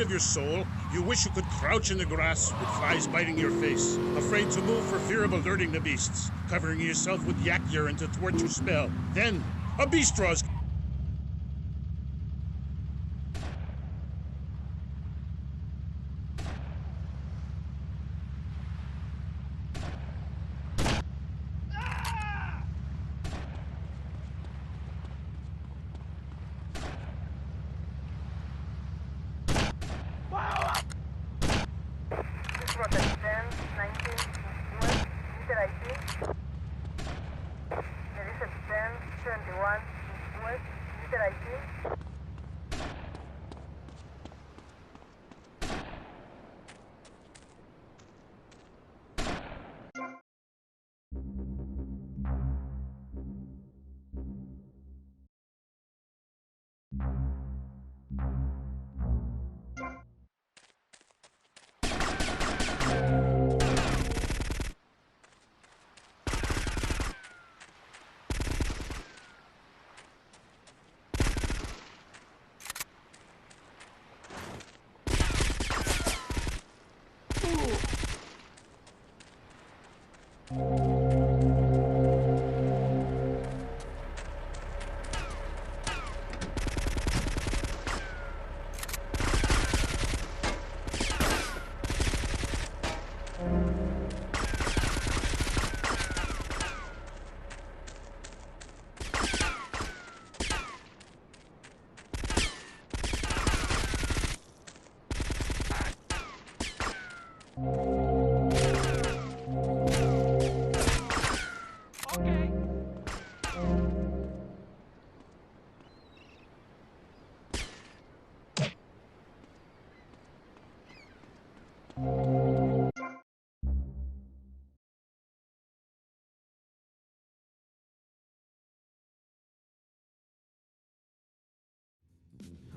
of your soul, you wish you could crouch in the grass with flies biting your face, afraid to move for fear of alerting the beasts, covering yourself with yak urine to thwart your spell. Then, a beast draws.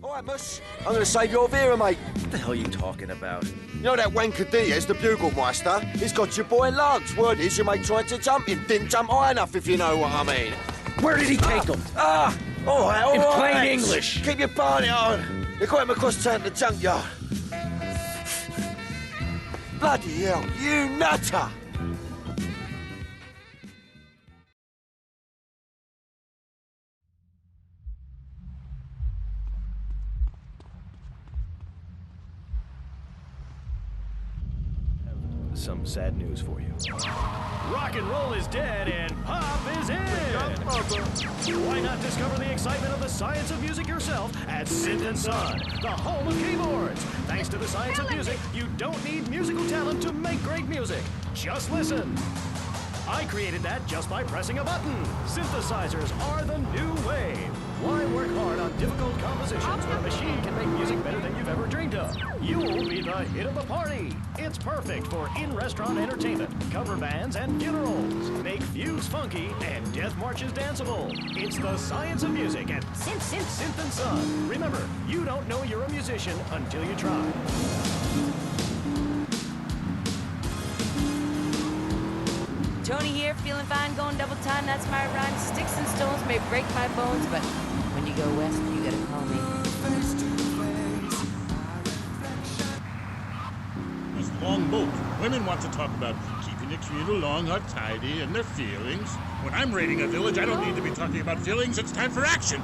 All right, Mus. I'm going to save your Vera, mate. What the hell are you talking about? You know that wanker Diaz, the Buglemaster? He's got your boy Lugs. Word is your mate tried to jump him. Didn't jump high enough, if you know what I mean. Where did he take him? All right, all In right. plain English. Keep your party on. They got him across town to the junkyard. Bloody hell, you nutter! Some sad news for you. Rock and roll is dead and pop is in! Why not discover the excitement of the science of music yourself at Synth & Son, the home of keyboards? Thanks to the science of music, you don't need musical talent to make great music. Just listen. I created that just by pressing a button. Synthesizers are the new wave. Why work hard on difficult compositions when a machine can make music better than you've ever dreamed of? You'll be the hit of the party. It's perfect for in-restaurant entertainment, cover bands, and funerals. Make fugues funky and death marches danceable. It's the science of music at Synth & Son. Remember, you don't know you're a musician until you try. Tony here, feeling fine, going double time, that's my rhyme. Sticks and stones may break my bones, but when you go west, you gotta call me. This long boat. Women want to talk about keeping the communal long or tidy and their feelings. When I'm raiding a village, I don't need to be talking about feelings. It's time for action.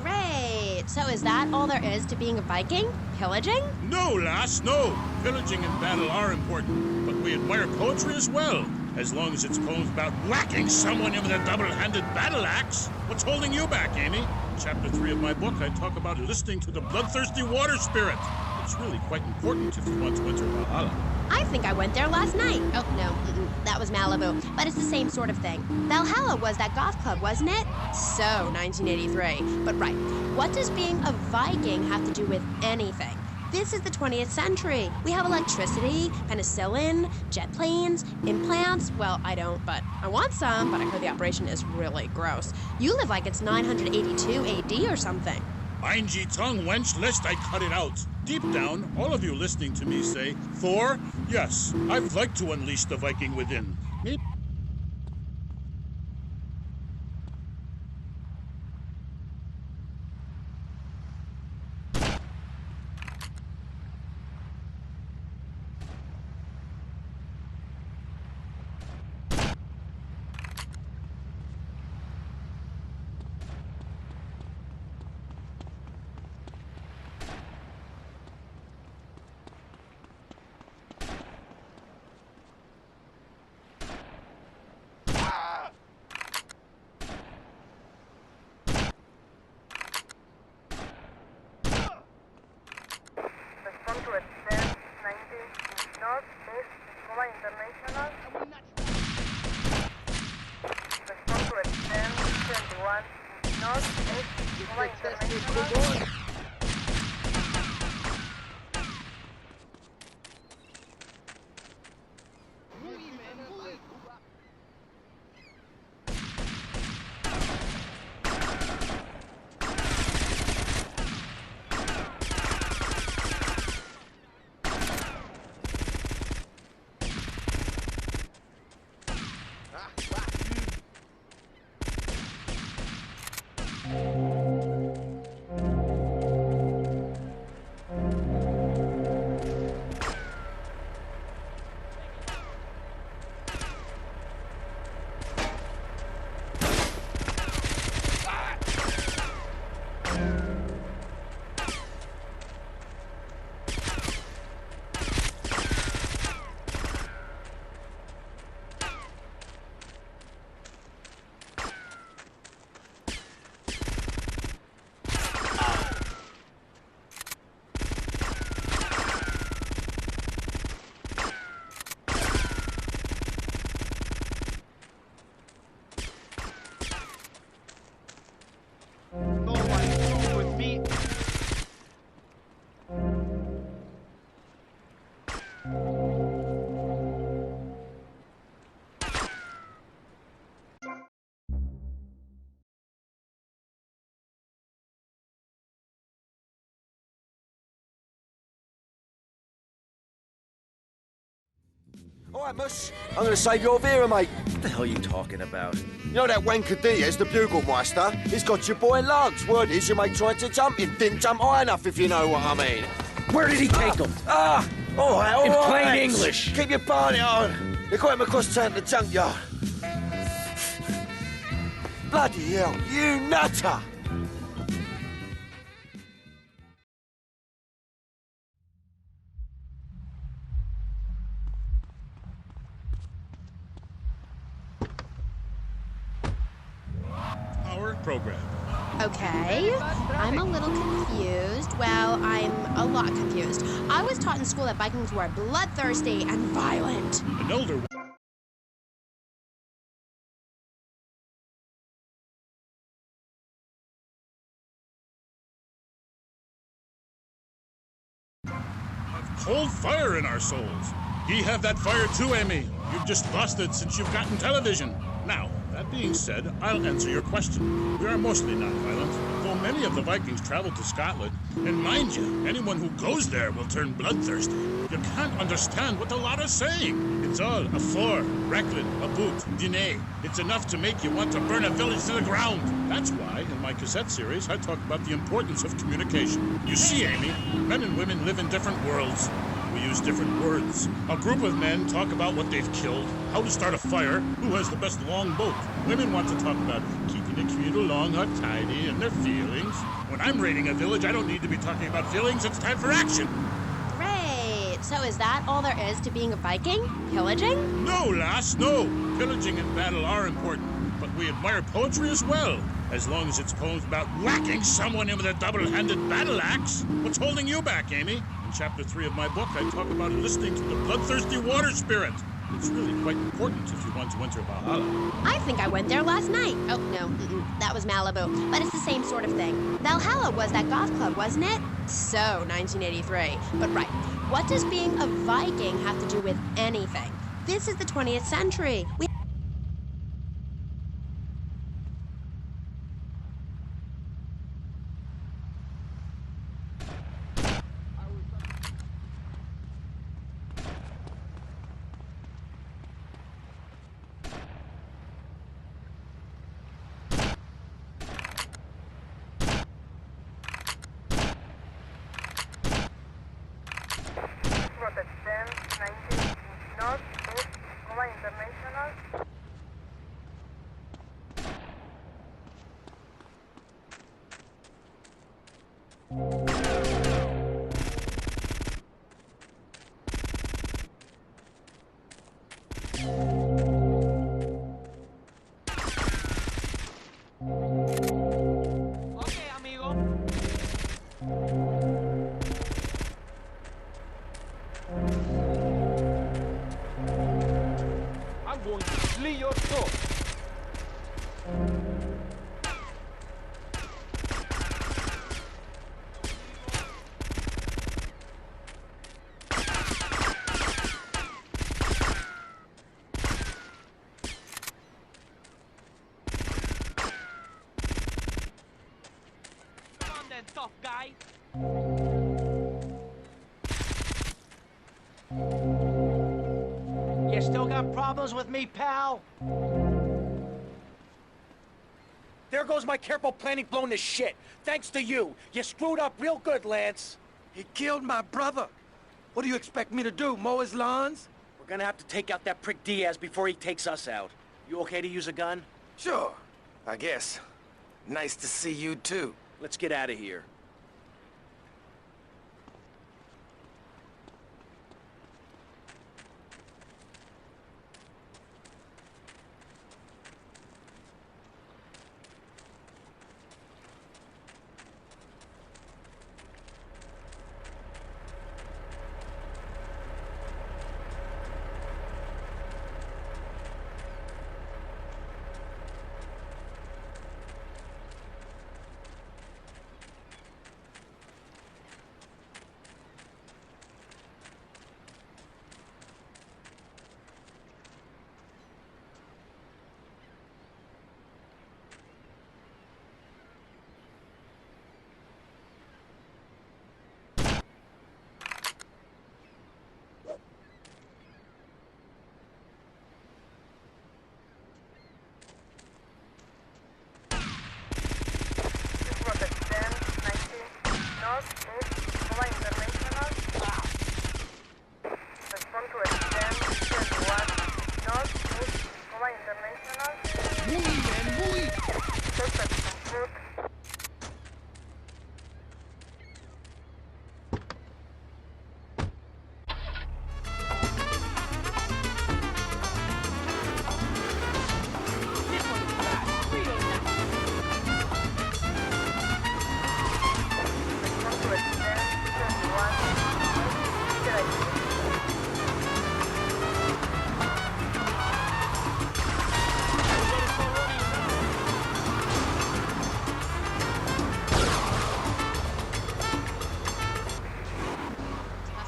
Great. So is that all there is to being a Viking? Pillaging? No, lass, no. Pillaging and battle are important, but we admire poetry as well. As long as it's poems about whacking someone with a double-handed battle axe. What's holding you back, Amy? In Chapter 3 of my book, I talk about listening to the bloodthirsty water spirit. It's really quite important if you want to enter Valhalla. I think I went there last night. Oh, no, that was Malibu. But it's the same sort of thing. Valhalla was that goth club, wasn't it? So, 1983. But right, what does being a Viking have to do with anything? This is the 20th century. We have electricity, penicillin, jet planes, implants. Well, I don't, but I want some, but I heard the operation is really gross. You live like it's 982 AD or something. Mind ye tongue, wench, lest I cut it out. Deep down, all of you listening to me say, Thor, yes, I'd like to unleash the Viking within. Maybe Northeast Cuba International. Respond to extend 21 Northeast Cuba International. All right, Mush. I'm going to save your Vera, mate. What the hell are you talking about? You know that wanker Diaz, the Bugelmeister? He's got your boy Lance. Word is your mate tried to jump him. Didn't jump high enough, if you know what I mean. Where did he take him? All right, all In right. plain English. Keep your party on. They got him across town to the junkyard. Bloody hell, you nutter! Our program. Okay, I'm a little confused. Well, I'm a lot confused. I was taught in school that Vikings were bloodthirsty and violent. An elder. Cold fire in our souls. Ye have that fire too, Amy. You've just lost it since you've gotten television. Now, that being said, I'll answer your question. We are mostly non-violent, though many of the Vikings traveled to Scotland. And mind you, anyone who goes there will turn bloodthirsty. You can't understand what the lot are saying. It's all a four, Recklin, a boot, dîner. It's enough to make you want to burn a village to the ground. That's why, in my cassette series, I talk about the importance of communication. You see, Amy, men and women live in different worlds. We use different words. A group of men talk about what they've killed, how to start a fire, who has the best longboat. Women want to talk about keeping the commute along or tidy and their feelings. When I'm raiding a village, I don't need to be talking about feelings. It's time for action. Great. So is that all there is to being a Viking? Pillaging? No, lass, no. Pillaging and battle are important, but we admire poetry as well, as long as it's poems about whacking someone in with a double-handed battle axe. What's holding you back, Amy? In Chapter 3 of my book, I talk about listening to the bloodthirsty water spirit. It's really quite important if you want to enter Valhalla. I think I went there last night. Oh, no, that was Malibu. But it's the same sort of thing. Valhalla was that goth club, wasn't it? So, 1983. But right, what does being a Viking have to do with anything? This is the 20th century. Protestant 19 Northeast Cuba International. have problems with me, pal? There goes my careful planning blown to shit. Thanks to you. You screwed up real good, Lance. He killed my brother. What do you expect me to do, mow his lawns? We're gonna have to take out that prick Diaz before he takes us out. You okay to use a gun? Sure, I guess. Nice to see you, too. Let's get out of here.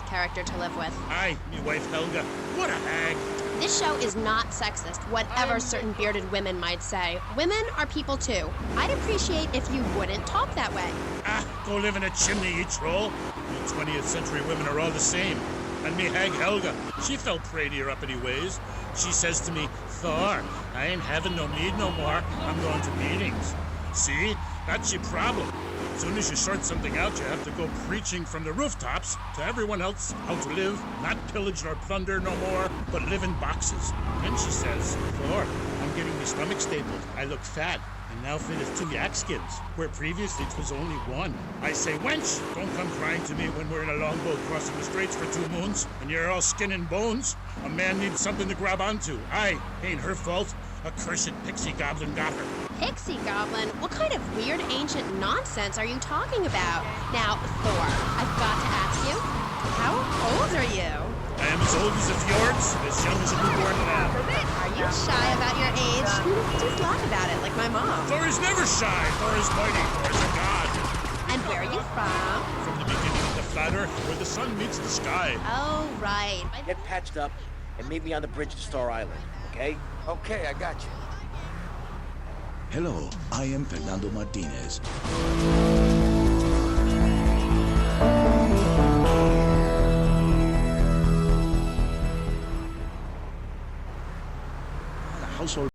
Character to live with. Aye, me wife Helga. What a hag. This show is not sexist, whatever certain bearded women might say. Women are people too. I'd appreciate if you wouldn't talk that way. Ah, go live in a chimney, you troll. You 20th century women are all the same. And me hag Helga, she fell prey to your uppity ways. She says to me, Thor, I ain't having no mead no more. I'm going to meetings. See? That's your problem. As soon as you sort something out, you have to go preaching from the rooftops to everyone else how to live, not pillage nor plunder no more, but live in boxes. Then she says, Thor, I'm getting my stomach stapled. I look fat. And now fit is 2 yak skins, where previously it was only 1. I say, wench, don't come crying to me when we're in a longboat crossing the straits for 2 moons, and you're all skin and bones. A man needs something to grab onto. Aye, ain't her fault. A cursed pixie goblin got her. Pixie goblin? What kind of weird ancient nonsense are you talking about? Now, Thor, I've got to ask you, how old are you? I am as old as the fjords, as young as a newborn lamb. Are you shy about your age? Just laugh about it, like my mom. Thor is never shy. Thor is mighty. Thor is a god. And where are you from? From the beginning of the flat earth, where the sun meets the sky. Oh, right. Get patched up and meet me on the bridge to Star Island, okay? Okay, I got you. Hello, I am Fernando Martinez.